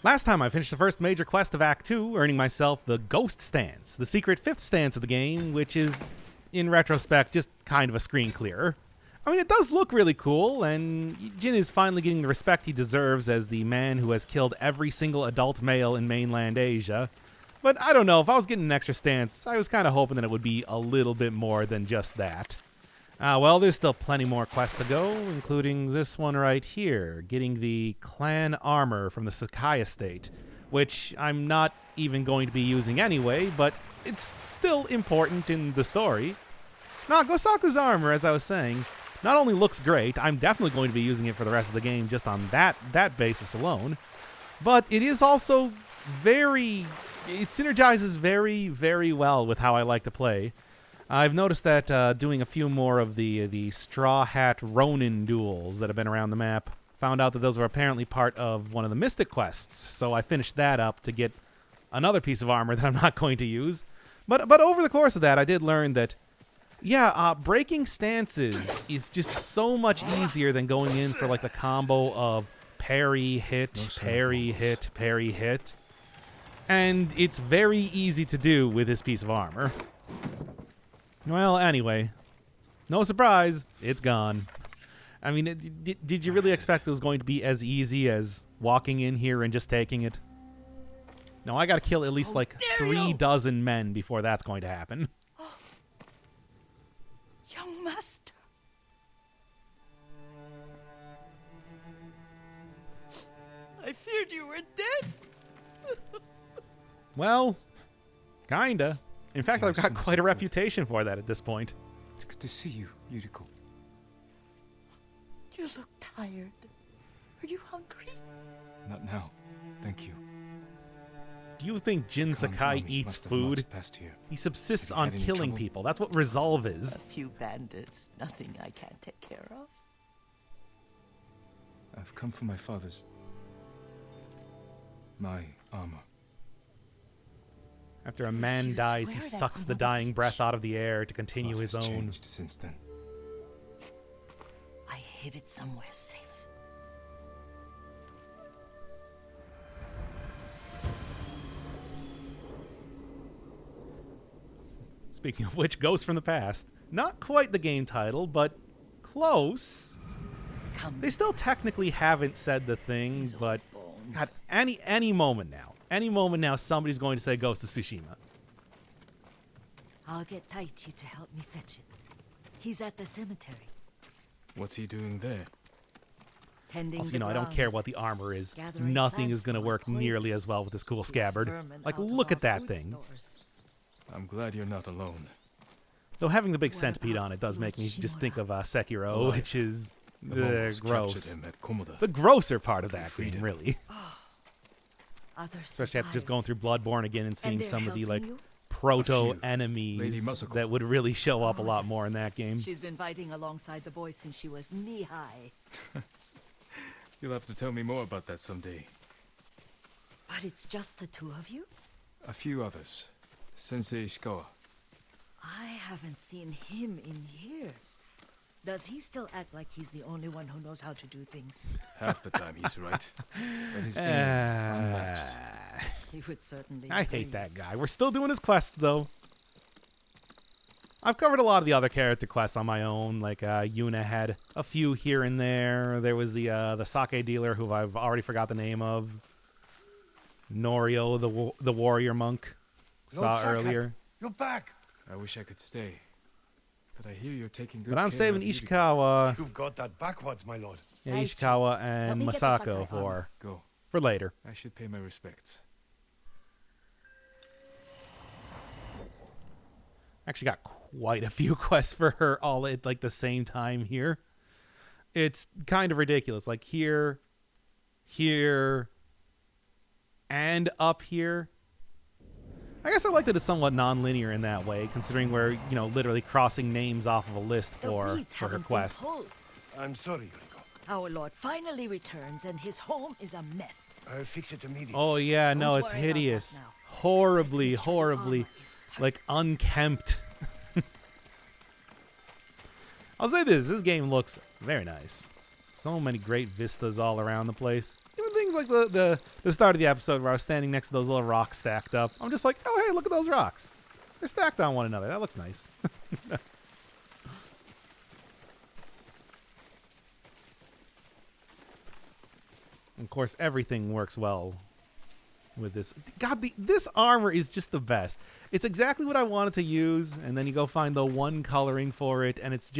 Last time I finished the first major quest of Act 2, earning myself the Ghost Stance, the secret 5th stance of the game, which is, in retrospect, just kind of a screen clearer. I mean, it does look really cool, and Jin is finally getting the respect he deserves as the man who has killed every single adult male in mainland Asia. But I don't know, if I was getting an extra stance, I was kind of hoping that it would be a little bit more than just that. Well, there's still plenty more quests to go, including this one right here, getting the clan armor from the Sakai estate, which I'm not even going to be using anyway, but it's still important in the story. Now, Gosaku's armor, as I was saying, not only looks great, I'm definitely going to be using it for the rest of the game just on that basis alone, but it is also it synergizes very, very well with how I like to play. I've noticed that doing a few more of the Straw Hat Ronin duels that have been around the map, found out that those were apparently part of one of the Mystic quests, so I finished that up to get another piece of armor that I'm not going to use. But over the course of that, I did learn that, breaking stances is just so much easier than going in for like the combo of parry, hit, parry, hit, parry, hit. And it's very easy to do with this piece of armor. Well, anyway, no surprise, it's gone. I mean, did you really expect it was going to be as easy as walking in here and just taking it? No, I gotta kill at least like 3 dozen men before that's going to happen. Young master. I feared you were dead. Well, kinda. In fact, I've got quite a reputation for that at this point. It's good to see you, Yuriko. You look tired. Are you hungry? Not now, thank you. Do you think Jin Sakai eats food? He subsists on killing people. That's what resolve is. A few bandits. Nothing I can't take care of. I've come for my father's... my armor. After a man dies, he sucks the dying breath out of the air to continue his own. Changed since then. I hid it somewhere safe. Speaking of which, Ghost from the Past. Not quite the game title, but close. They still technically haven't said the thing, but God, any moment now, somebody's going to say Ghost of Tsushima. I'll get Taichi to help me fetch it. He's at the cemetery. What's he doing there? Tending Also, the I don't care grounds, what the armor is. gathering Nothing plants is going to for work nearly as well with this cool Keeps scabbard. vermin Like, out of look our at that food thing. stores. I'm glad you're not alone. Though having the big What centipede about on it does make me just Tsushima? think of Sekiro, Oh, which is The Mongols gross. captured him at Komoda. The grosser part of that freed game, him. really. Others Especially after just survived. going through Bloodborne again and seeing they're some of the, helping like, you? proto-enemies Lady Masako. that would really show up a lot more in that game. She's been fighting alongside the boys since she was knee-high. You'll have to tell me more about that someday. But it's just the two of you? A few others. Sensei Ishikawa. I haven't seen him in years. Does he still act like he's the only one who knows how to do things? Half the time he's right. But his aim is unmatched. He would certainly I agree. hate that guy. We're still doing his quest, though. I've covered a lot of the other character quests on my own. Like, Yuna had a few here and there. There was the sake dealer, who I've already forgot the name of. Norio, the warrior monk. Saw earlier. You're back. I wish I could stay. But I hear you're taking good But I'm care saving of Yuriko. Ishikawa, You've got that backwards, my lord. Ishikawa Help and me get the Masako Sakai armor. Go. for later. I should pay my respects. Actually got quite a few quests for her all at like the same time here. It's kind of ridiculous. Like here, and up here. I guess I like that it's somewhat non-linear in that way, considering we're, literally crossing names off of a list The for weeds her haven't been quest. pulled. I'm sorry, Yuriko. Our lord finally returns, and his home is a mess. I'll fix it immediately. Oh yeah, no, Don't it's worry about that hideous. now. Horribly, Let's make sure the horribly, armor is perfect. like unkempt. I'll say this game looks very nice. So many great vistas all around the place. Even things was like the start of the episode where I was standing next to those little rocks stacked up. I'm just like, oh, hey, look at those rocks. They're stacked on one another. That looks nice. Of course, everything works well with this. God, this armor is just the best. It's exactly what I wanted to use, and then you go find the one coloring for it, and it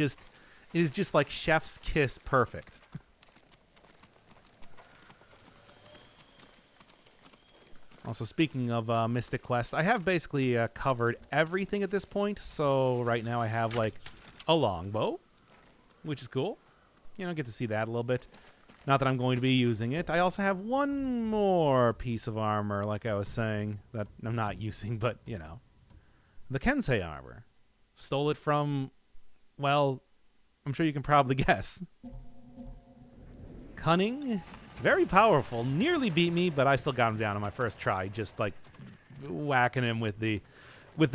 is just like chef's kiss perfect. Also, speaking of Mystic Quests, I have basically covered everything at this point. So right now I have like a longbow, which is cool. You know, get to see that a little bit. Not that I'm going to be using it. I also have one more piece of armor, like I was saying, that I'm not using, but, you know. The Kensei armor. Stole it from, well, I'm sure you can probably guess. Cunning. Very powerful. Nearly beat me, but I still got him down on my first try, just, like, whacking him with the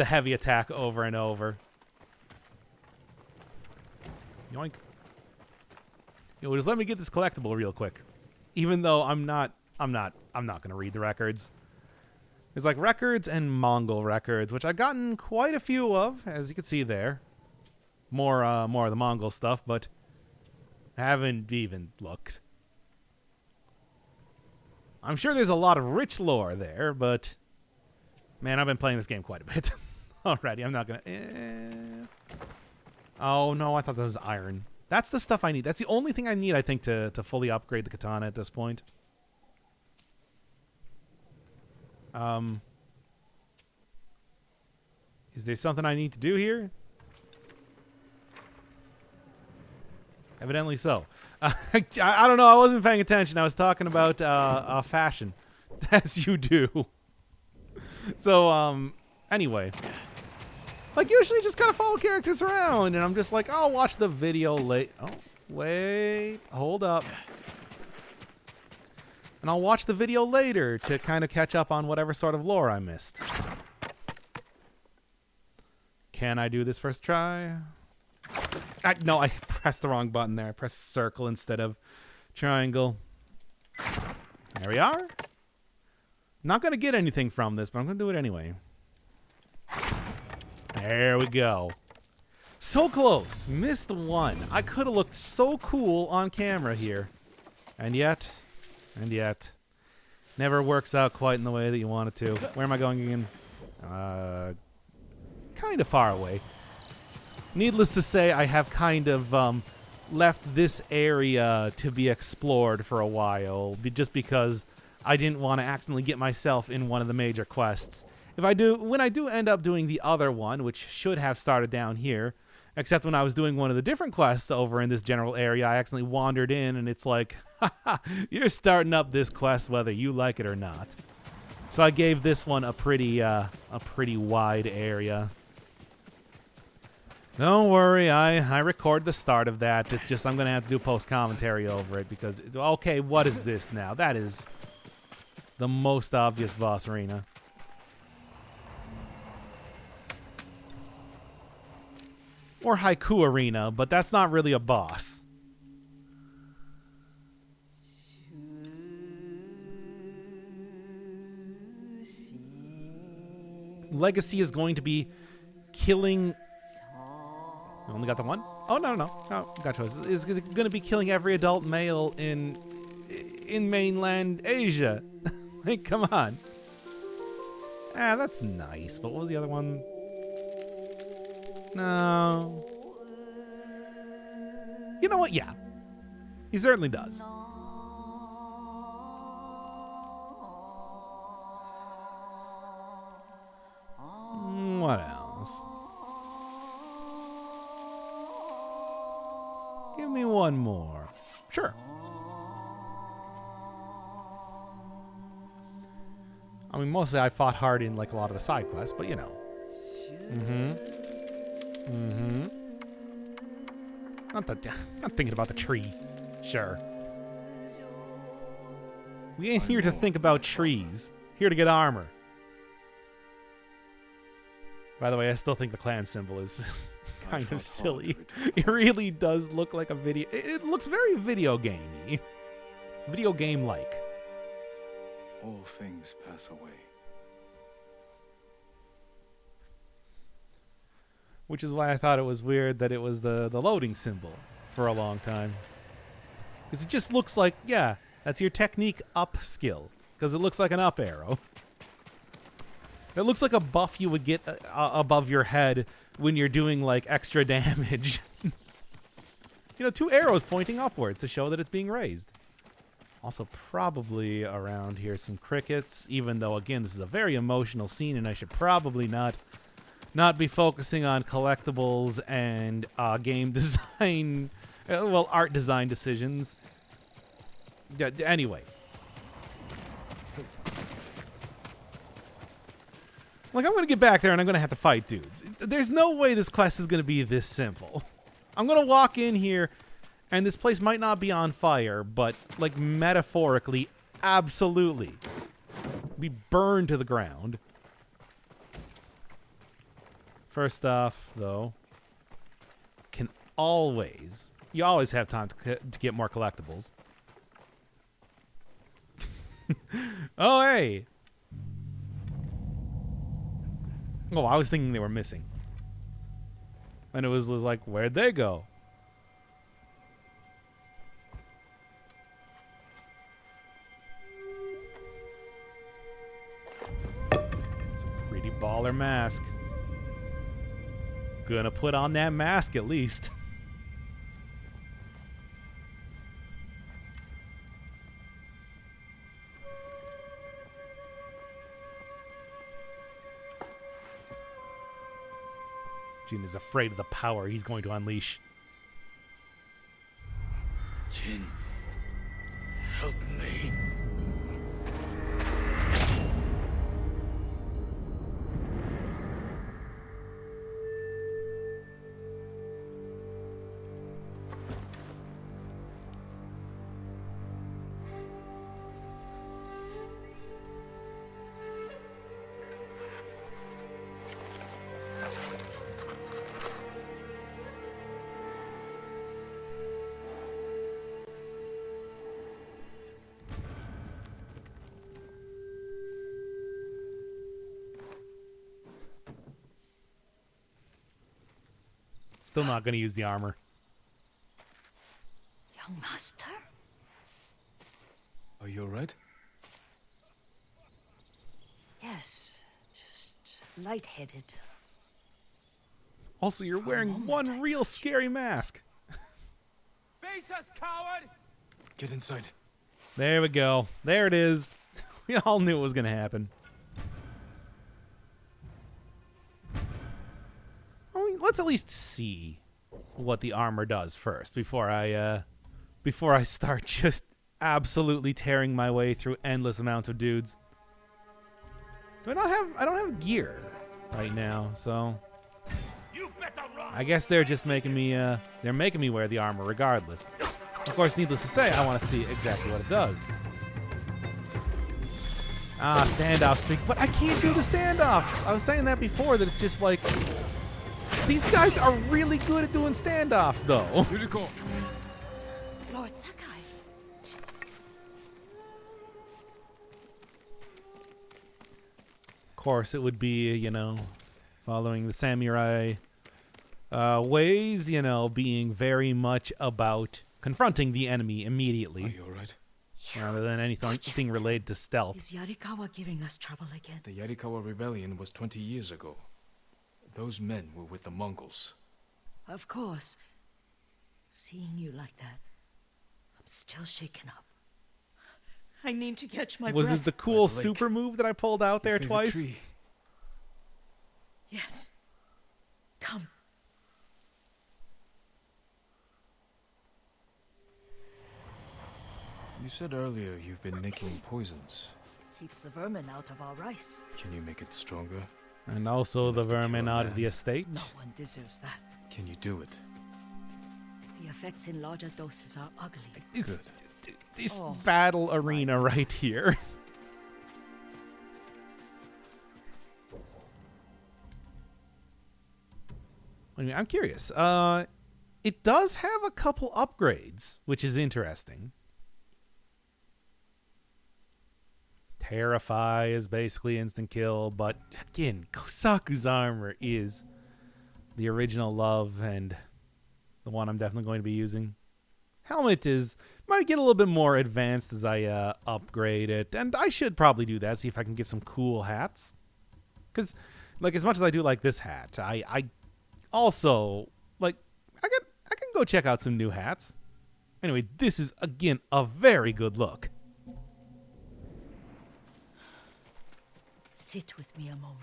heavy attack over and over. Yoink. Yo, just let me get this collectible real quick. Even though I'm not gonna read the records. There's like records and Mongol records, which I've gotten quite a few of, as you can see there. More of the Mongol stuff, but I haven't even looked. I'm sure there's a lot of rich lore there, but man, I've been playing this game quite a bit already. I'm not gonna. Oh no, I thought that was iron. That's the stuff I need. That's the only thing I need, I think, to fully upgrade the katana at this point. Is there something I need to do here? Evidently so. I don't know. I wasn't paying attention. I was talking about fashion, as you do. So, anyway. Like, usually just kind of follow characters around, and I'm just like, I'll watch the video late. Oh, wait. Hold up. And I'll watch the video later to kind of catch up on whatever sort of lore I missed. Can I do this first try? No, I pressed the wrong button there. I pressed circle instead of triangle. There we are. Not going to get anything from this, but I'm going to do it anyway. There we go. So close. Missed one. I could have looked so cool on camera here. And yet, never works out quite in the way that you want it to. Where am I going again? Kind of far away. Needless to say, I have kind of left this area to be explored for a while, just because I didn't want to accidentally get myself in one of the major quests. When I do end up doing the other one, which should have started down here, except when I was doing one of the different quests over in this general area, I accidentally wandered in, and it's like, haha, you're starting up this quest whether you like it or not. So I gave this one a pretty wide area. Don't worry, I record the start of that. It's just I'm going to have to do post-commentary over it because, okay, what is this now? That is the most obvious boss arena. Or Haiku Arena, but that's not really a boss. Legacy is going to be killing... You only got the one? Oh, no. Gotcha. It's going to be killing every adult male in mainland Asia. Like, come on. Ah, that's nice. But what was the other one? No. You know what? Yeah. He certainly does. What else? Give me one more. Sure. I mean, mostly I fought hard in like a lot of the side quests, but you know. Not thinking about the tree. Sure. We ain't here to think about trees. Here to get armor. By the way, I still think the clan symbol is kind of silly. It really does look like a video. It looks very video gamey. Video game-like. All things pass away. Which is why I thought it was weird that it was the loading symbol for a long time. Because it just looks like, yeah, that's your technique up skill. Because it looks like an up arrow. It looks like a buff you would get above your head when you're doing, like, extra damage. You know, 2 arrows pointing upwards to show that it's being raised. Also, probably around here some crickets, even though, again, this is a very emotional scene, and I should probably not be focusing on collectibles and game design, well, art design decisions. Anyway. Like, I'm going to get back there and I'm going to have to fight dudes. There's no way this quest is going to be this simple. I'm going to walk in here and this place might not be on fire, but, like, metaphorically, absolutely be burned to the ground. First off, though, you always have time to get more collectibles. Oh, hey. Oh, I was thinking they were missing. And it was like, where'd they go? It's a pretty baller mask. Gonna put on that mask at least. Jin is afraid of the power he's going to unleash. Jin, help me. Still not going to use the armor. Young master? Are you alright? Yes, just lightheaded. Also, you're wearing one real scary mask. Face us, coward! Get inside. There we go. There it is. We all knew it was going to happen. I mean, let's at least see what the armor does first before I start just absolutely tearing my way through endless amounts of dudes. I don't have gear right now, so I guess they're just making me wear the armor regardless. Of course, needless to say, I want to see exactly what it does. Ah, standoff streak, but I can't do the standoffs. I was saying that before, that it's just like, these guys are really good at doing standoffs, though. Yuriko! Lord Sakai. Of course, it would be, you know, following the samurai ways, you know, being very much about confronting the enemy Are immediately, you alright? rather than anything related to stealth. Is Yarikawa giving us trouble again? The Yarikawa rebellion was 20 years ago. Those men were with the Mongols. Of course. Seeing you like that, I'm still shaken up. I need to catch my Was breath. it the cool By the lake. super move that I pulled out there Your favorite twice? tree. Yes. Come. You said earlier you've been making poisons. Keeps the vermin out of our rice. Can you make it stronger? And also the vermin out of the estate. No one deserves that. Can you do it? The effects in larger doses are ugly. It's Good. this Oh, battle arena right here. I mean, I'm curious. It does have a couple upgrades, which is interesting. Terrify is basically instant kill, but again, Kosaku's armor is the original love and the one I'm definitely going to be using. Helmet might get a little bit more advanced as I upgrade it, and I should probably do that, see if I can get some cool hats. Because, like, as much as I do like this hat, I also, like, I can go check out some new hats. Anyway, this is, again, a very good look. Sit with me a moment.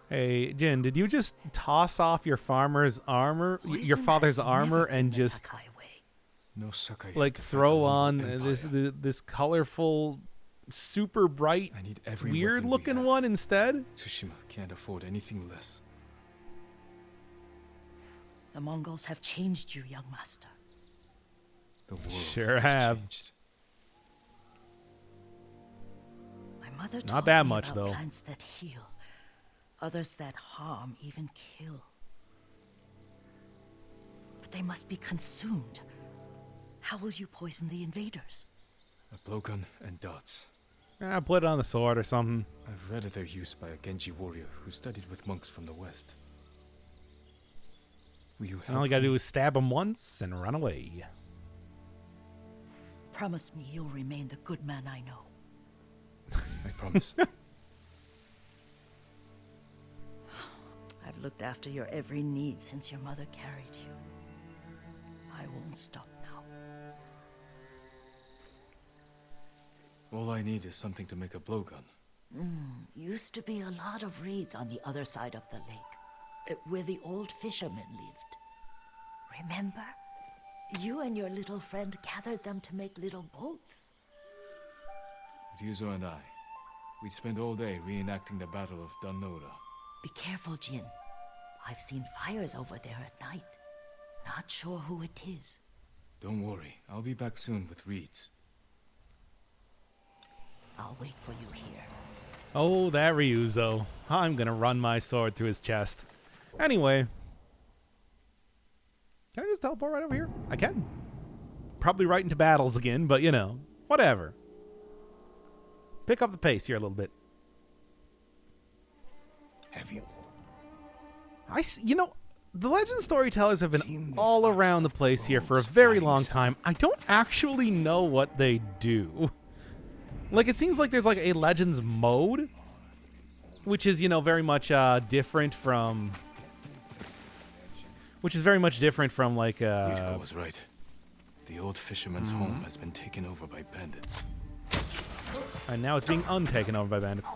Hey, Jin, did you just toss off your farmer's armor, your Poison father's has armor, never been and the just, Sakai way. No Sakai. like, throw on this colorful, super bright, I need every weird-looking weapon we have. one instead? Tsushima can't afford anything less. The Mongols have changed you, young master. The world Sure has have. changed. My mother Not taught that me much, about though. plants that heal, others that harm, even kill. But they must be consumed. How will you poison the invaders? A blowgun and darts. Put it on the sword or something. I've read of their use by a Genji warrior who studied with monks from the west. Will you help All you gotta me? do is stab him once and run away. Promise me you'll remain the good man I know. I promise. I've looked after your every need since your mother carried you. I won't stop now. All I need is something to make a blowgun. Used to be a lot of reeds on the other side of the lake, where the old fishermen lived. Remember? You and your little friend gathered them to make little boats. With Yuzo and I, we spent all day reenacting the Battle of Danora. Be careful, Jin. I've seen fires over there at night. Not sure who it is. Don't worry, I'll be back soon with reeds. I'll wait for you here. Oh, that Ryuzo. I'm gonna run my sword through his chest. Anyway. Can I just teleport right over here? I can. Probably right into battles again, but you know, whatever. Pick up the pace here a little bit. Have you You know, the legend storytellers have Seen been the all fox around the with place here for a bows very flying long south? time. I don't actually know what they do. Like, it seems like there's like a Legends mode, which is, you know, very much different from... Which is very much different from, like, Yuko was right. The old fisherman's home has been taken over by bandits. and now it's being untaken over by bandits.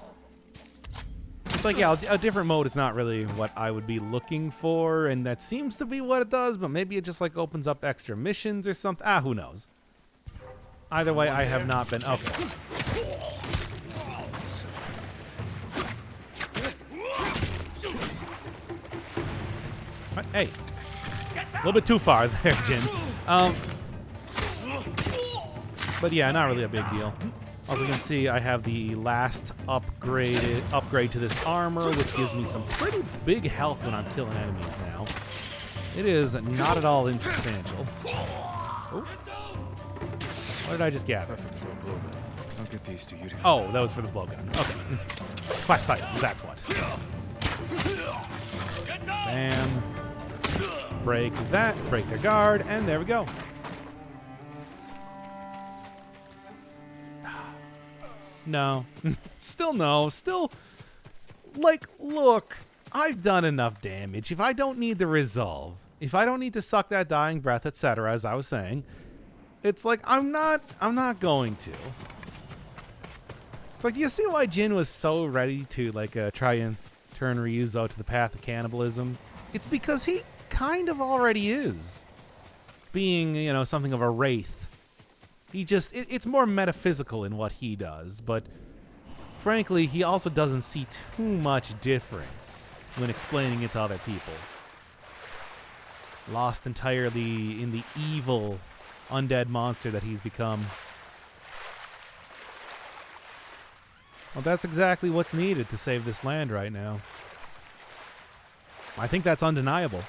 It's like, yeah, a different mode is not really what I would be looking for, and that seems to be what it does, but maybe it just, like, opens up extra missions or something. Who knows? Either way, I have not been... Okay. What? Hey. A little bit too far there, Jin. But yeah, not really a big deal. Also, you can see I have the last upgrade to this armor, which gives me some pretty big health when I'm killing enemies now. It is not at all insubstantial. Oh. What did I just gather? Perfect for a blowgun. I'll get these to Yuto. Oh, that was for the blowgun. Okay. Quest items, that's what. Bam. Break that, break their guard, and there we go. No. Still no. Still, like, look, I've done enough damage. If I don't need the resolve, if I don't need to suck that dying breath, etc., as I was saying, it's like, I'm not going to. It's like, do you see why Jin was so ready to, like, try and turn Ryuzo to the path of cannibalism? It's because he kind of already is. Being, you know, something of a wraith. He just, it's more metaphysical in what he does, but frankly, he also doesn't see too much difference when explaining it to other people. Lost entirely in the evil undead monster that he's become. Well, that's exactly what's needed to save this land right now. I think that's undeniable.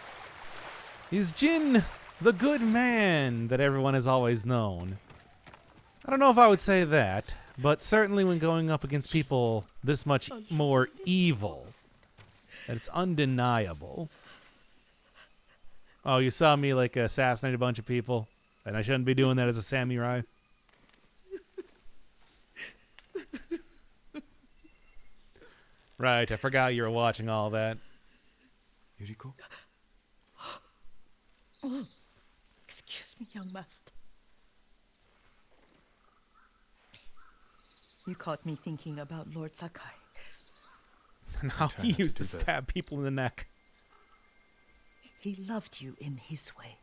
Is Jin the good man that everyone has always known? I don't know if I would say that, but certainly when going up against people this much more evil, that it's undeniable. Oh, you saw me like assassinate a bunch of people, and I shouldn't be doing that as a samurai. Right, I forgot you were watching all that. Yuriko? Excuse me, young master. You caught me thinking about Lord Sakai. And how try he not to used to do that. stab people in the neck. He loved you in his way.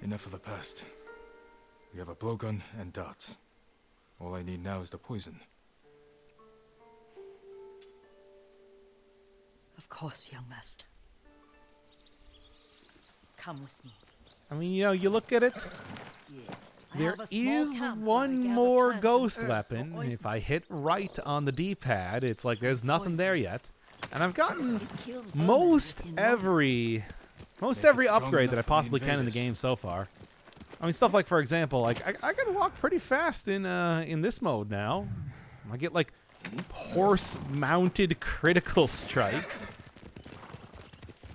Enough of the past. We have a blowgun and darts. All I need now is the poison. Of course, young master. Come with me. I mean, you know, you look at it, I there have a small is camp where I one gather more plants and ghost herbs for weapon. If I ointments. hit right on the D-pad, it's like there's nothing there yet. And I've gotten It kills vermin most within every Make every it strong upgrade that I enough for the possibly can in the invaders. game so far. I mean, stuff like, for example, like I can walk pretty fast in this mode now. I get like horse-mounted critical strikes.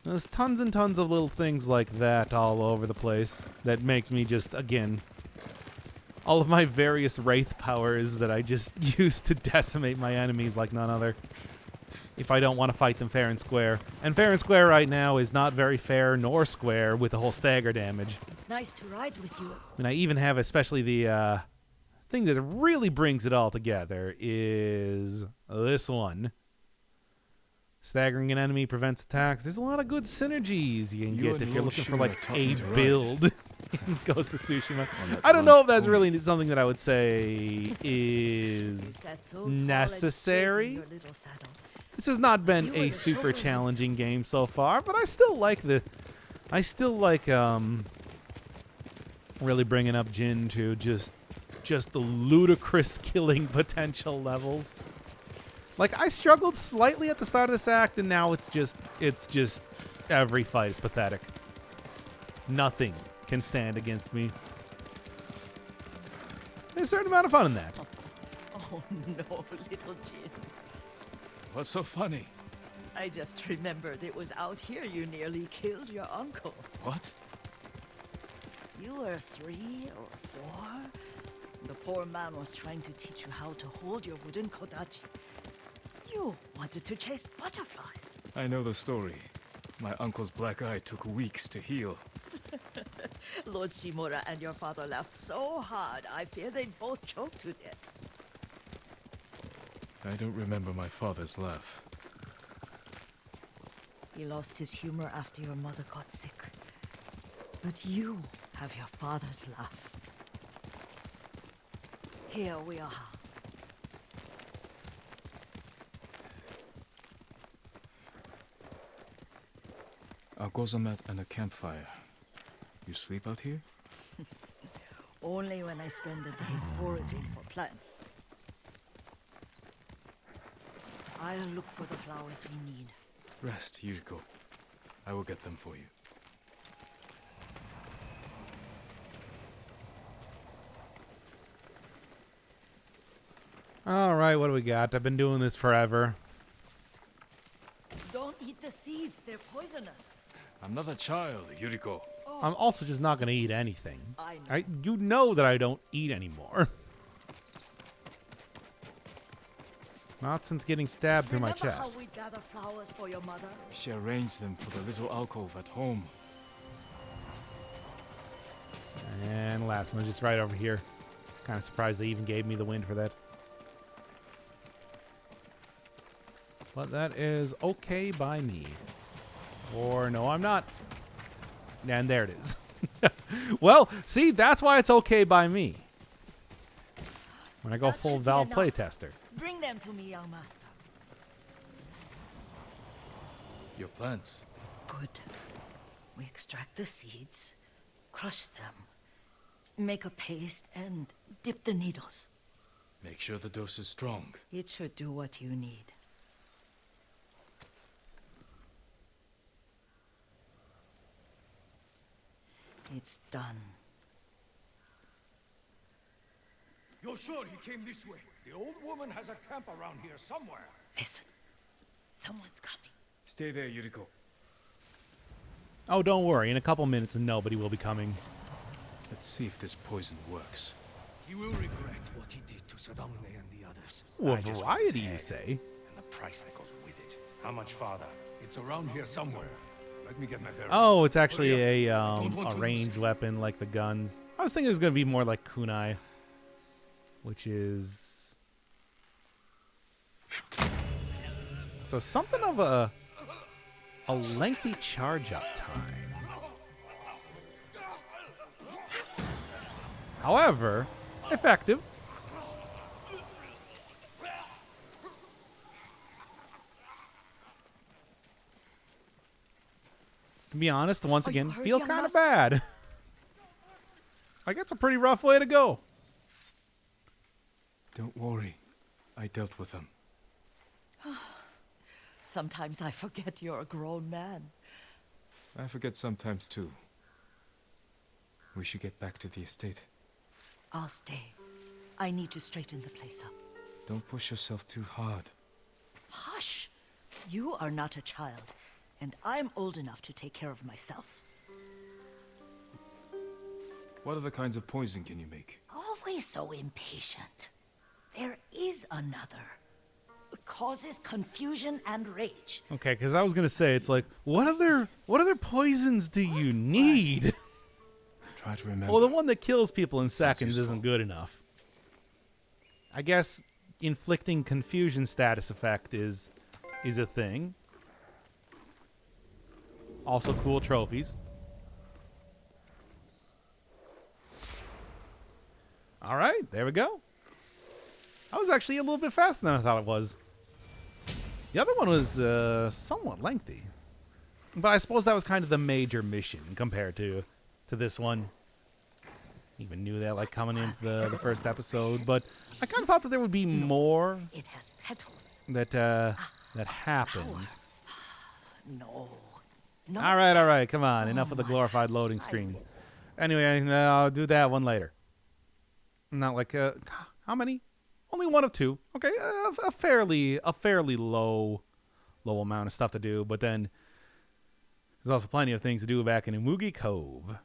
There's tons and tons of little things like that all over the place that makes me just, again, all of my various wraith powers that I just use to decimate my enemies like none other. If I don't want to fight them fair and square. And fair and square right now is not very fair nor square with the whole stagger damage. It's nice to ride with you. And I even have especially the thing that really brings it all together is this one. Staggering an enemy prevents attacks. There's a lot of good synergies you can You get and if you're Lord looking for Shima like taught me a to ride. build in Ghost of Tsushima. On that I don't know if that's pony. really something that I would say You is sat so tall and straight in necessary. your little saddle. This has not been You were a the super shoulder challenging game so far, but I still like really bringing up Jin to just the ludicrous killing potential levels. Like, I struggled slightly at the start of this act, and now it's just every fight is pathetic. Nothing can stand against me. There's a certain amount of fun in that. Oh no, little Jin. What's so funny? I just remembered it was out here you nearly killed your uncle. What? You were 3 or 4. The poor man was trying to teach you how to hold your wooden kodachi. You wanted to chase butterflies. I know the story. My uncle's black eye took weeks to heal. Lord Shimura and your father laughed so hard, I fear they both choked to death. I don't remember my father's laugh. He lost his humor after your mother got sick. But you have your father's laugh. Here we are. A gozamat and a campfire. You sleep out here? Only when I spend the day foraging for plants. I'll look for the flowers we need. Rest, Yuriko. I will get them for you. All right, what do we got? I've been doing this forever. Don't eat the seeds, they're poisonous. I'm not a child, Yuriko. I'm also just not going to eat anything. I know. You know that I don't eat anymore. Not since getting stabbed through my Remember chest. how we gather flowers for your mother? She arranged them for the little alcove at home. And last one, just right over here. Kind of surprised they even gave me the wind for that. But that is okay by me. Or no, I'm not. And there it is. Well, see, that's why it's okay by me. When I go That full should be Valve enough. playtester. Bring them to me, young master. Your plants. Good. We extract the seeds, crush them, make a paste, and dip the needles. Make sure the dose is strong. It should do what you need. It's done. You're sure he came this way? The old woman has a camp around here somewhere. Listen. Someone's coming. Stay there, Yuriko. Oh, don't worry. In a couple minutes, nobody will be coming. Let's see if this poison works. He will regret what he did to Sadamune and the others. Ooh, a I just want variety, his you head. say? And the price that goes with it. How much farther? It's around here somewhere. Let me get my bearings. Oh, it's actually Don't want a to ranged lose it. weapon like the guns. I was thinking it was going to be more like kunai, which is so something of a lengthy charge up time. However, effective. To be honest, once Are you again, hurt, feel young kind of master? bad. Like, that's a pretty rough way to go. Don't worry. I dealt with them. Sometimes I forget you're a grown man. I forget sometimes too. We should get back to the estate. I'll stay. I need to straighten the place up. Don't push yourself too hard. Hush! You are not a child, and I'm old enough to take care of myself. What other kinds of poison can you make? Always so impatient. There is another. It causes confusion and rage. Okay, because I was gonna say, it's like, what other poisons do you need? Try to remember. Well, the one that kills people in seconds useful. isn't good enough. I guess inflicting confusion status effect is a thing. Also, cool trophies. All right, there we go. I was actually a little bit faster than I thought it was. The other one was somewhat lengthy, but I suppose that was kind of the major mission compared to this one. Even knew that, like, coming into the first episode, but I kind of thought that there would be more It has petals. that happens. No. No. All right, come on, enough of the glorified loading screens. Anyway, I'll do that one later. Not like how many? Only one of two. Okay, a fairly low amount of stuff to do, but then there's also plenty of things to do back in Umugi Cove.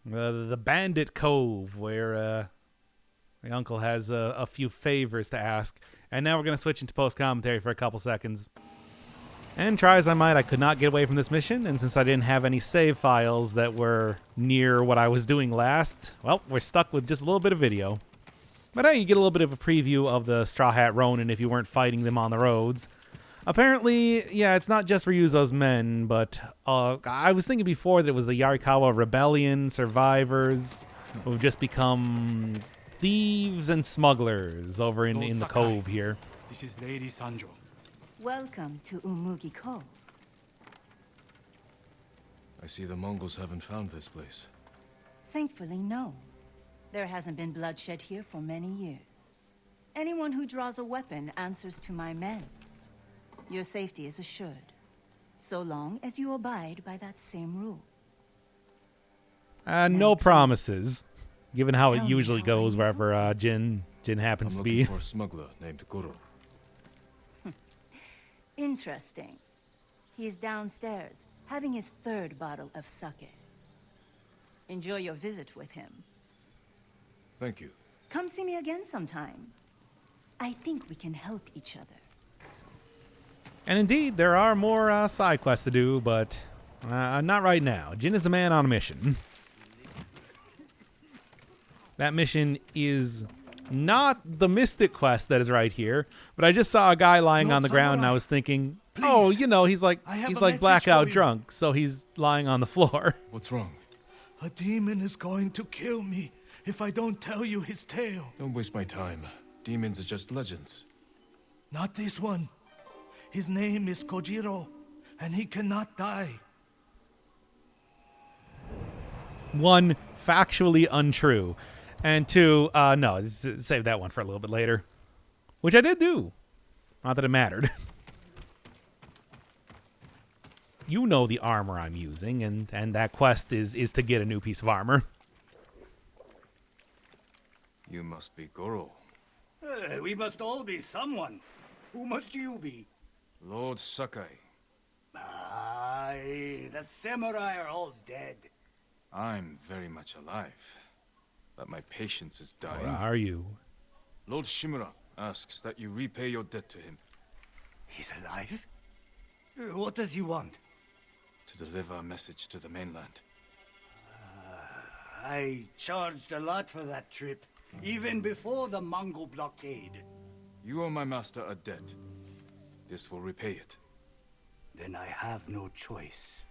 The Bandit Cove, where my uncle has a few favors to ask. And now we're going to switch into post-commentary for a couple seconds. And try as I might, I could not get away from this mission, and since I didn't have any save files that were near what I was doing last, well, we're stuck with just a little bit of video. But hey, you get a little bit of a preview of the Straw Hat Ronin if you weren't fighting them on the roads. Apparently, yeah, it's not just Ryuzo's men, but I was thinking before that it was the Yarikawa Rebellion survivors who've just become thieves and smugglers over in the cove here. This is Lady Sanjo. Welcome to Umugi Cove. I see the Mongols haven't found this place. Thankfully, no. There hasn't been bloodshed here for many years. Anyone who draws a weapon answers to my men. Your safety is assured, so long as you abide by that same rule. No promises, given how it Tell me usually how goes I know. wherever Jin happens I'm to be. looking for a smuggler named Goro. Interesting. He's downstairs, having his third bottle of sake. Enjoy your visit with him. Thank you. Come see me again sometime. I think we can help each other. And indeed, there are more side quests to do, but not right now. Jin is a man on a mission. That mission is not the Mystic quest that is right here, but I just saw a guy lying No, on the ground, and I samurai. was thinking, oh, Please. you know, he's like I have he's a like message blackout for you. drunk, so he's lying on the floor. What's wrong? A demon is going to kill me if I don't tell you his tale. Don't waste my time. Demons are just legends. Not this one. His name is Kojiro, and he cannot die. One, factually untrue, and two, no, save that one for a little bit later, which I did do. Not that it mattered. You know the armor I'm using, and that quest is to get a new piece of armor. You must be Goro. We must all be someone. Who must you be? Lord Sakai. Aye, the samurai are all dead. I'm very much alive. But my patience is dying. Where are you? Lord Shimura asks that you repay your debt to him. He's alive? What does he want? To deliver a message to the mainland. I charged a lot for that trip, even before the Mongol blockade. You owe my master a debt. This will repay it. Then I have no choice.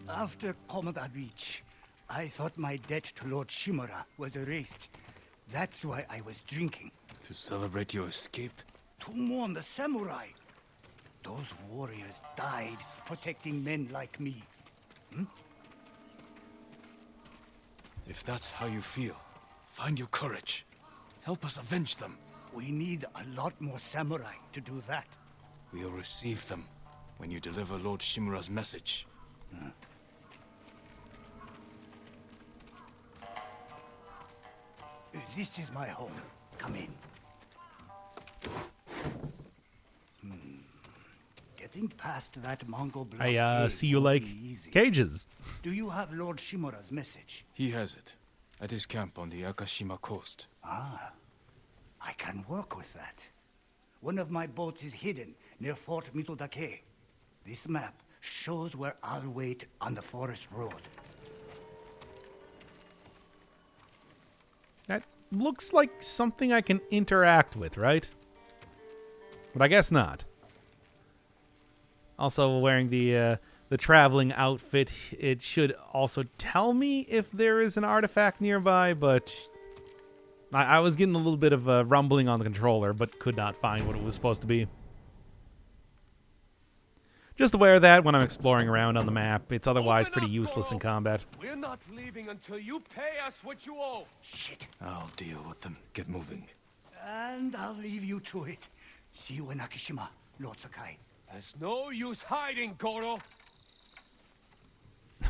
After Komoda Beach, I thought my debt to Lord Shimura was erased. That's why I was drinking. To celebrate your escape? To mourn the samurai. Those warriors died protecting men like me. If that's how you feel, find your courage. Help us avenge them. We need a lot more samurai to do that. We'll receive them when you deliver Lord Shimura's message. This is my home. Come in. Getting past that Mongol blockade I see you won't like be easy. cages. Do you have Lord Shimura's message? He has it. At his camp on the Akashima coast. Ah, I can work with that. One of my boats is hidden near Fort Mitodake. This map shows where I'll wait on the forest road. That looks like something I can interact with, right? But I guess not. Also, wearing the traveling outfit, it should also tell me if there is an artifact nearby, but I was getting a little bit of rumbling on the controller, but could not find what it was supposed to be. Just aware of that when I'm exploring around on the map. It's otherwise pretty useless in combat. We're not leaving until you pay us what you owe. Shit. I'll deal with them. Get moving. And I'll leave you to it. See you in Akishima, Lord Sakai. There's no use hiding, Goro.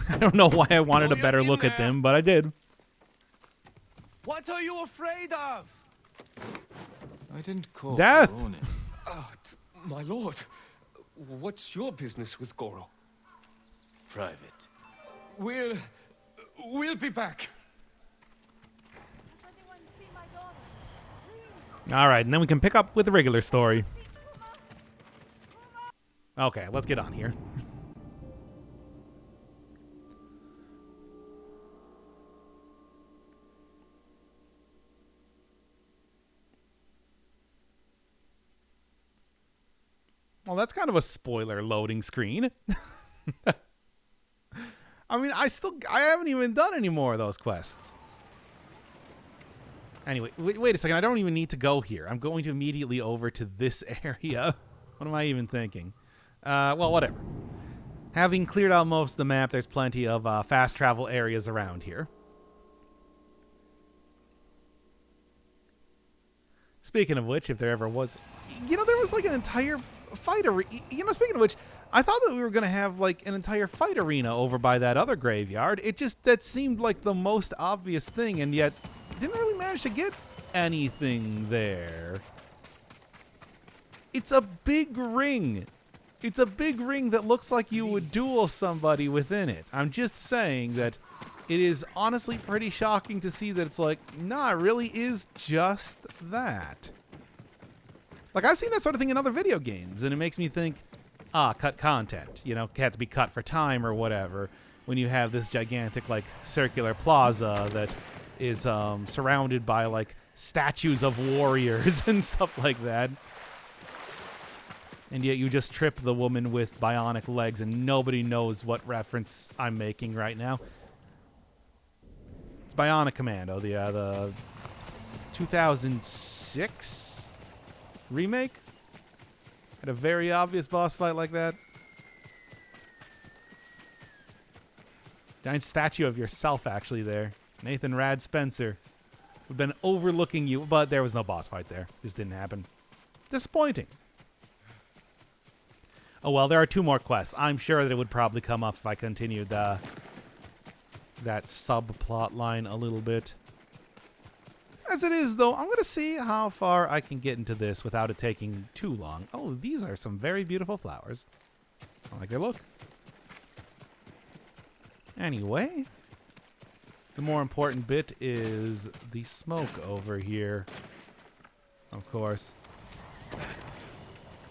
I don't know why I wanted a You're better in look at there. them, but I did. What are you afraid of? I didn't call Death. for Ronin. My lord, what's your business with Goro? Private. We'll be back. All right, and then we can pick up with the regular story. Okay, let's get on here. Well, that's kind of a spoiler loading screen. I mean, I haven't even done any more of those quests. Anyway, wait a second. I don't even need to go here. I'm going to immediately over to this area. What am I even thinking? Well, whatever. Having cleared out most of the map, there's plenty of fast travel areas around here. Speaking of which, if there ever was... there was like an entire fight arena. Speaking of which, I thought that we were going to have like an entire fight arena over by that other graveyard. That seemed like the most obvious thing, and yet didn't really manage to get anything there. It's a big ring. It's a big ring that looks like you would duel somebody within it. I'm just saying that it is honestly pretty shocking to see that it's like, nah, it really is just that. Like, I've seen that sort of thing in other video games, and it makes me think, cut content. Had to be cut for time or whatever, when you have this gigantic, like, circular plaza that is surrounded by, like, statues of warriors and stuff like that. And yet you just trip the woman with bionic legs, and nobody knows what reference I'm making right now. It's Bionic Commando, the 2006 remake. Had a very obvious boss fight like that. Giant statue of yourself, actually, there. Nathan Rad Spencer. We've been overlooking you, but there was no boss fight there. Just didn't happen. Disappointing. Oh, well, there are 2 more quests. I'm sure that it would probably come up if I continued that subplot line a little bit. As it is, though, I'm going to see how far I can get into this without it taking too long. Oh, these are some very beautiful flowers. I like their look. Anyway, the more important bit is the smoke over here. Of course.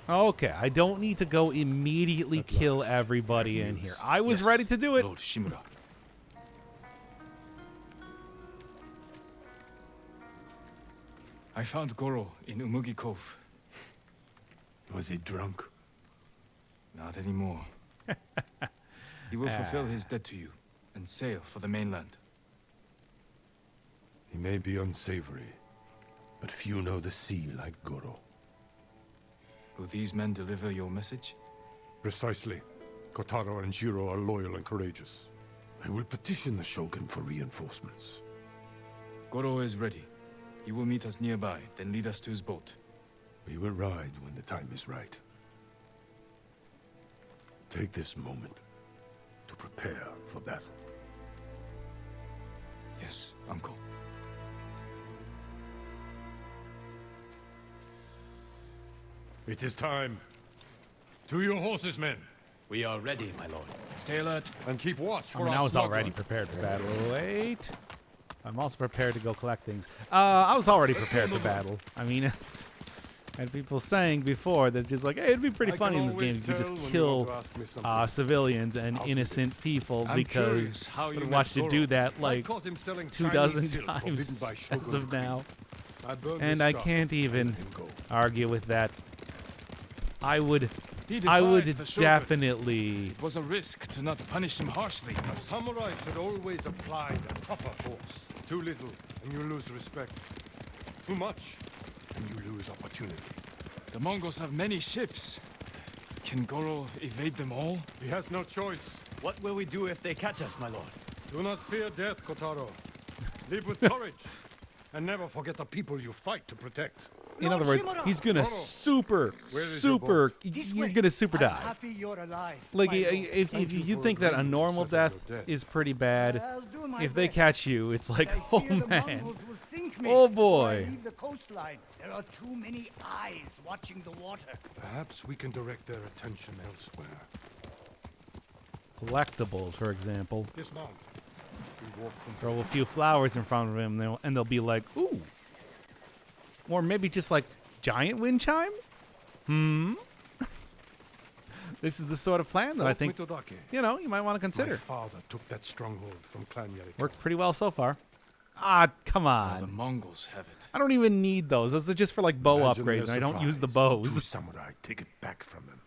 Okay, I don't need to go immediately kill everybody in here. I was ready to do it. Lord Shimura. I found Goro in Umugi Cove. Was he drunk? Not anymore. He will fulfill his debt to you and sail for the mainland. He may be unsavory, but few know the sea like Goro. Will these men deliver your message? Precisely. Kotaro and Jiro are loyal and courageous. I will petition the Shogun for reinforcements. Goro is ready. He will meet us nearby, then lead us to his boat. We will ride when the time is right. Take this moment to prepare for battle. Yes, Uncle. It is time. To your horses, men. We are ready, my lord. Stay alert. And keep watch for I mean, our I was smuggler. already prepared for battle. Wait. I'm also prepared to go collect things. I was already prepared for battle. I mean, I had people saying before that just like, hey, it'd be pretty I funny can in this game always if you just tell when you kill want to ask me something. civilians and innocent people I'm because curious how you I've met watched you Goro. do that I like caught him selling 2 Chinese dozen silk times forbidden by as Shogun of now. I burned And his I stuff. can't even Let him go. argue with that. I would He I would defied the Shogun. definitely It was a risk to not punish him harshly. A samurai should always apply the proper force. Too little, and you lose respect. Too much, and you lose opportunity. The Mongols have many ships. Can Goro evade them all? He has no choice. What will we do if they catch us, my lord? Do not fear death, Kotaro. Live with courage, and never forget the people you fight to protect. in other words, he's gonna super you're gonna super die. Happy you're alive. Like my lord. if Thank you you for think that a agreeing to normal settle death your debt. is pretty bad, I'll do my if they best. catch you, it's like, I oh fear the man. Mongols will sink me Oh, before I boy. leave the coastline. There are too many eyes watching the water. Perhaps we can direct their attention elsewhere. Collectibles, for example. Dismount. We walk from Throw a few flowers in front of him, and they'll be like, ooh. Or maybe just like, giant wind chime? This is the sort of plan that I think, Mitodake. you know, you might want to My consider. father took that stronghold from Clan Yeriko. Worked pretty well so far. Ah, come Now the on. Mongols have it. I don't even need those. Those are just for like bow Imagine upgrades, their and I don't use the surprise. bows. Two samurai take it back from them.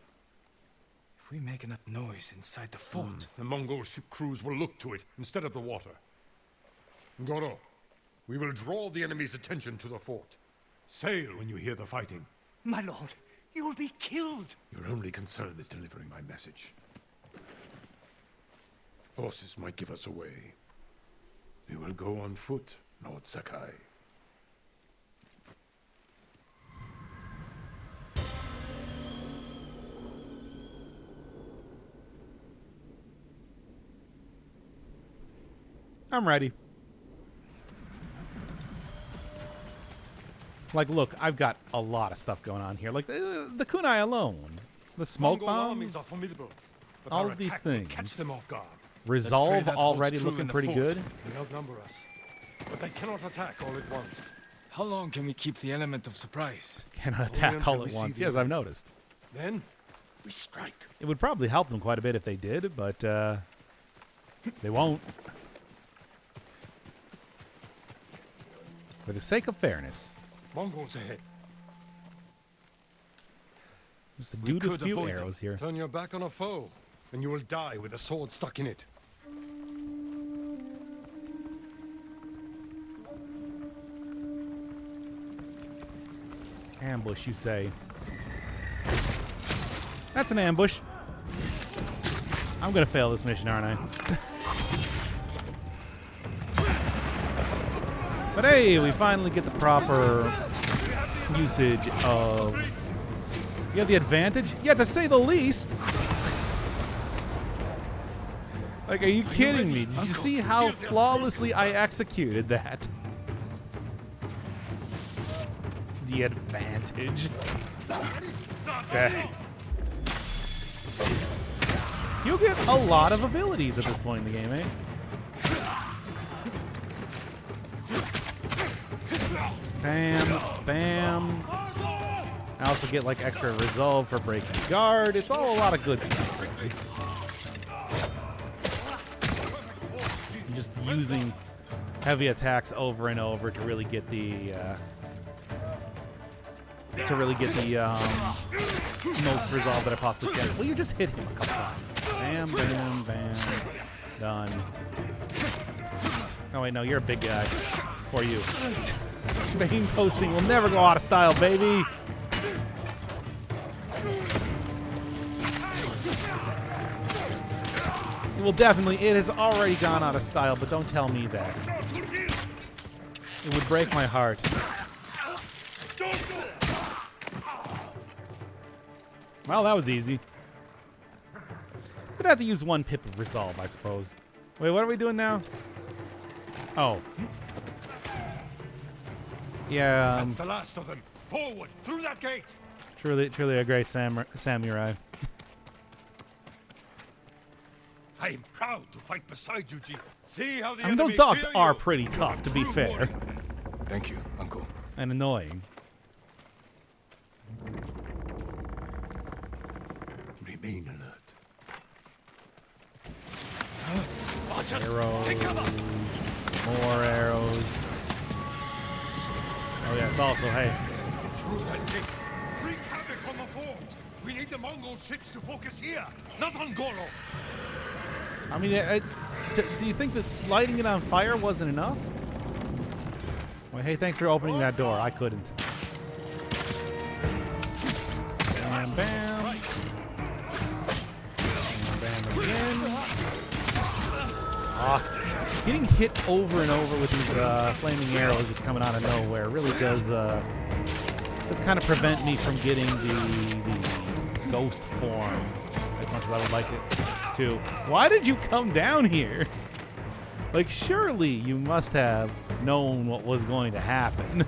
If we make enough noise inside the fort, The Mongol ship crews will look to it instead of the water. Goro, we will draw the enemy's attention to the fort. Sail when you hear the fighting. My lord, you'll be killed. Your only concern is delivering my message. Horses might give us away. We will go on foot, Lord Sakai. I'm ready. Like, look, I've got a lot of stuff going on here. Like, the kunai alone. The smoke Mongol armies are bombs. formidable, but all our of these attack will things. catch them off guard. Resolve that holds already true looking in the pretty fort. good. They outnumber us, but they cannot attack all at once. how long can we keep the element of surprise? Cannot attack until all we at see once. the Yes, I've noticed. Then, we strike. It would probably help them quite a bit if they did, but they won't. For the sake of fairness, Mongols ahead. just a We dude with a could few avoid them. arrows here. Turn your back on a foe, and you will die with a sword stuck in it. Ambush, you say? That's an ambush. I'm gonna fail this mission, aren't I? But hey, we finally get the proper usage of... You have the advantage? Yeah, to say the least. Like, are you kidding me? Did you see how flawlessly I executed that? The advantage. Okay. You'll get a lot of abilities at this point in the game, eh? Bam, bam. I also get like extra resolve for breaking guard. It's all a lot of good stuff, really. I'm just using heavy attacks over and over to really get the most resolve that I possibly can. Well, you just hit him a couple times. Bam, bam, bam. Done. Oh wait, no, you're a big guy. For you. Main posting will never go out of style, baby. It will definitely. It has already gone out of style, but don't tell me that. It would break my heart. Well, that was easy. Gonna have to use one pip of resolve, I suppose. Wait, what are we doing now? Oh. Yeah. That's the last of them. Forward, through that gate. Truly a great samurai. I am proud to fight beside you, G. See how the I mean, those dogs are pretty tough, to be fair. Thank you, Uncle. And annoying. Remain alert. Arrows. More arrows. Oh yes, also, hey. Through that gate. Wreak havoc on the fort. We need the Mongol ships to focus here, not on Goro. I mean, do you think that lighting it on fire wasn't enough? Well, hey, thanks for opening that door. I couldn't. Bam, bam. Bam, bam again. Getting hit over and over with these flaming arrows just coming out of nowhere really does kind of prevent me from getting the ghost form as much as I would like it to. Why did you come down here? Like, surely you must have known what was going to happen.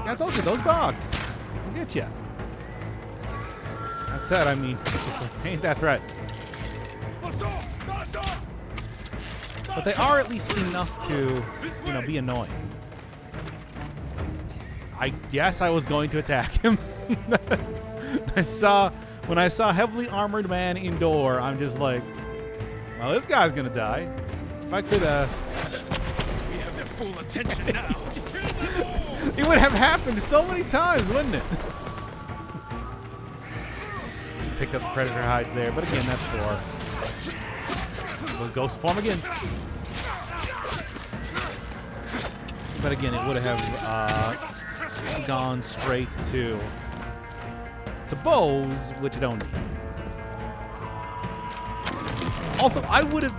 I told you, those dogs will get you. That said, I mean, just like, ain't that threat. But they are at least enough to, you know, be annoying. I guess I was going to attack him. When I saw heavily armored man indoor, I'm just like, well, this guy's gonna die. If I could, We have their full attention now. it would have happened so many times, wouldn't it? Pick up the predator hides there, but again, that's for those ghost form again. But again, it would have gone straight to bows, which I don't need. Also, I would have...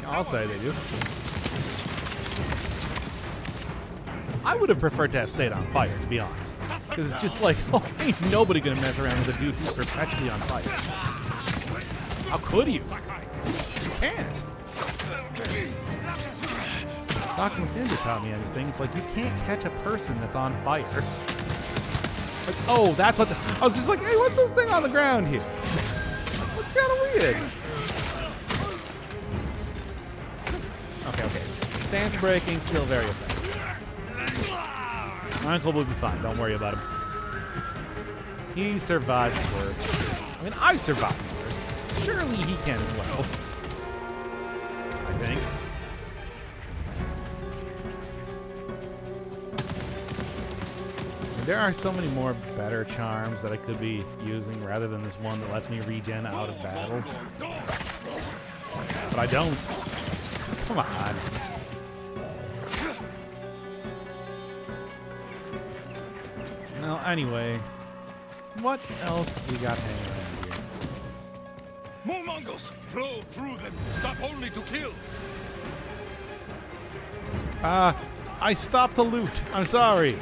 I'll say they do. I would have preferred to have stayed on fire, to be honest. Because it's just like, oh, ain't nobody gonna mess around with a dude who's perpetually on fire. How could you? You can't. Dr. McNinder taught me anything. It's like, you can't catch a person that's on fire. Like, oh, that's what I was just like, hey, what's this thing on the ground here? It's kind of weird. Okay. Stance breaking, still very effective. My uncle will be fine. Don't worry about him. He survived worse. I mean, I've survived worse. Surely he can as well. I think. There are so many more better charms that I could be using rather than this one that lets me regen out of battle. But I don't. Come on. Well, anyway, what else we got hanging around here? More Mongols! Flow through them! Stop only to kill! I stopped to loot. I'm sorry.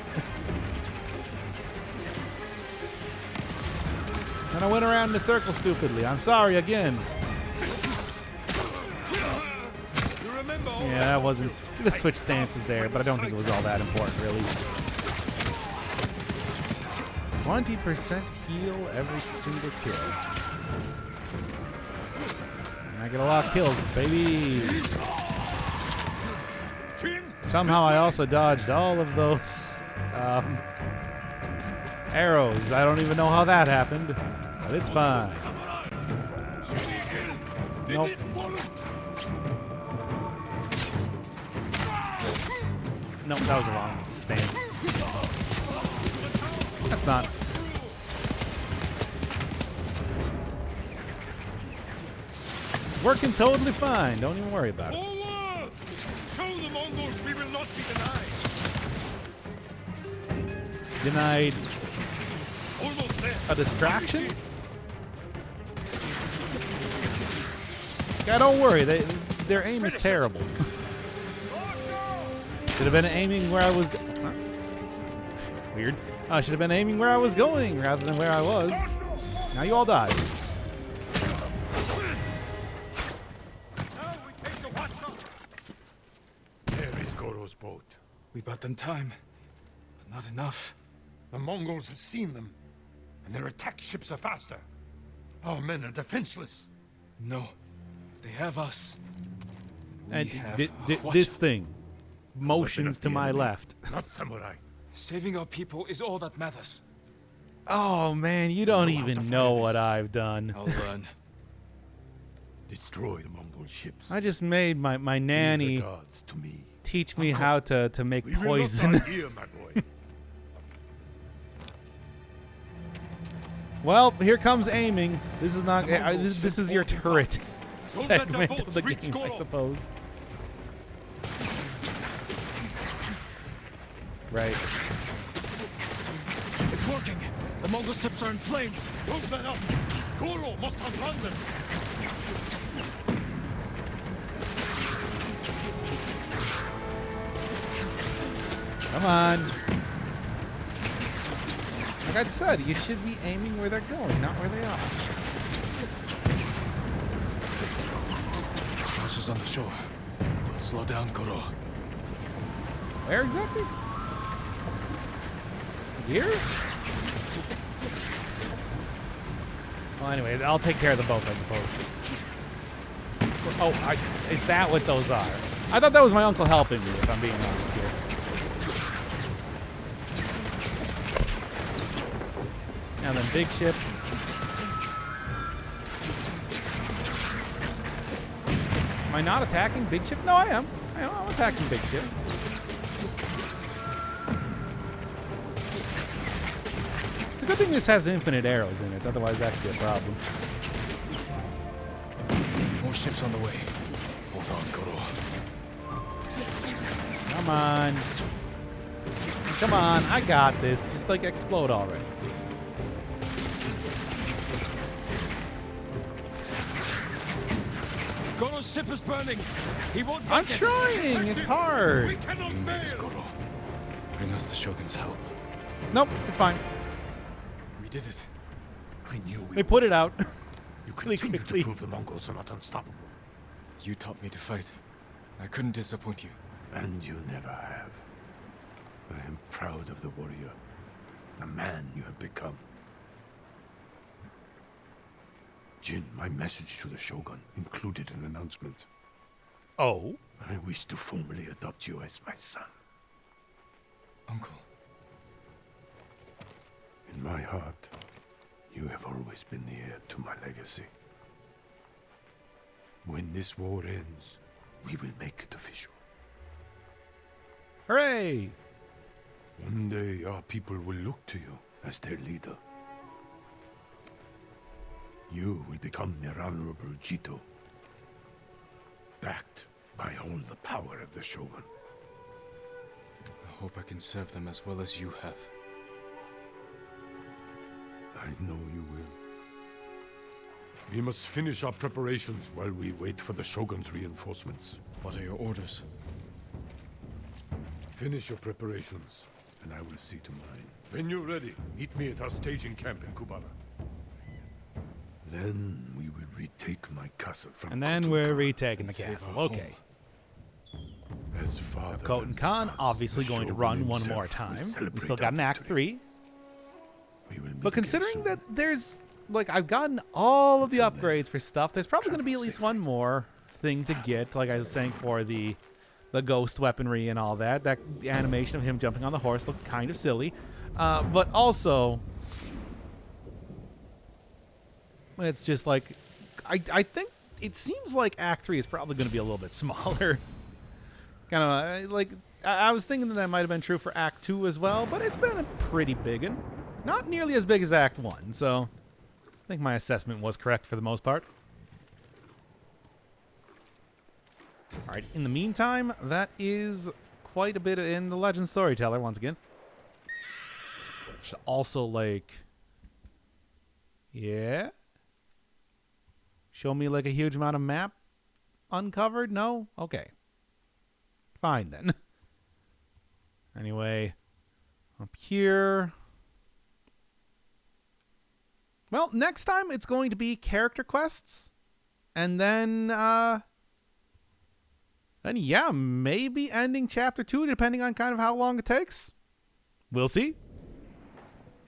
And I went around in a circle stupidly. I'm sorry again. Yeah, that wasn't... Could have switched stances there, but I don't think it was all that important, really. 20% heal every single kill. And I get a lot of kills, baby. Somehow I also dodged all of those arrows. I don't even know how that happened, but it's fine. Nope. Nope, that was a wrong stance. That's not. Working totally fine. Don't even worry about it. Forward! Show the Mongols we will not be denied. Denied Almost there. a distraction? Yeah, don't worry. Their aim is terrible. Should have been aiming where I was. Weird. I should have been aiming where I was going rather than where I was. Now you all died. There is Goro's boat. We bought them time, but not enough. The Mongols have seen them, and their attack ships are faster. Our men are defenseless. No, they have us. And We have this thing. Motions to my left. Not samurai. Saving our people is all that matters. Oh man, you don't Know how to even fire know this. what I've done. I'll learn. Destroy the Mongol ships. I just made my Leave the nanny gods to me. teach me how to make We will not poison. die here, my boy. Well, here comes aiming. This is not. The Mongols This sent is your 14 turret parties. Don't let their segment of boats the reach game, I Goro. suppose. Right. It's working. The Mongol ships are in flames. Don't let up. Goro must outrun them. Come on. Like I said, you should be aiming where they're going, not where they are. Archers on the shore. Don't slow down, Goro. Where exactly? Here? Well, anyway, I'll take care of the boat, I suppose. Oh, is that what those are? I thought that was my uncle helping me, if I'm being honest here. And then big ship. Am I not attacking big ship? No, I am. I'm attacking big ship. It's a good thing this has infinite arrows in it, otherwise that could be a problem. More ships on the way. Hold on, Goro. Come on. Come on, I got this. Just like explode already. Goro's ship is burning. He won't I'm make it. trying. It's hard. We cannot You made it, fail. Goro. Bring us the Shogun's help. Nope, it's fine. We did it. I knew we They put it out. You really continue quickly. to prove the Mongols are not unstoppable. You taught me to fight. I couldn't disappoint you. And you never have. I am proud of the warrior, the man you have become. Jin, my message to the Shogun included an announcement. Oh? I wish to formally adopt you as my son. Uncle. In my heart, you have always been the heir to my legacy. When this war ends, we will make it official. Hooray! One day, our people will look to you as their leader. You will become their honorable Jito, backed by all the power of the Shogun. I hope I can serve them as well as you have. I know you will. We must finish our preparations while we wait for the Shogun's reinforcements. What are your orders? Finish your preparations, and I will see to mine. When you're ready, meet me at our staging camp in Kubala. Then we will retake my castle from And then Khotun we're Khan retaking the and save castle. our Okay. home. As father Khotun and Khan son, obviously the going to Shogun run one himself more will time. We celebrate still got our an Act victory. 3. We will meet But again considering soon. that there's, like, I've gotten all of the Until then, upgrades for stuff, there's probably going to be at travel least safely. one more thing to get, like I was saying, for the ghost weaponry and all that. That animation of him jumping on the horse looked kind of silly. But also, it's just like, I think it seems like Act 3 is probably going to be a little bit smaller. Kind of like, I was thinking that might have been true for Act 2 as well, but it's been a pretty big one. Not nearly as big as Act 1, so I think my assessment was correct for the most part. All right, in the meantime, that is quite a bit in the Legend Storyteller once again. Should also, like, yeah? Show me, like, a huge amount of map uncovered? No? Okay. Fine, then. Anyway, up here. Well, next time it's going to be character quests. And then, yeah, maybe ending Chapter 2, depending on kind of how long it takes. We'll see.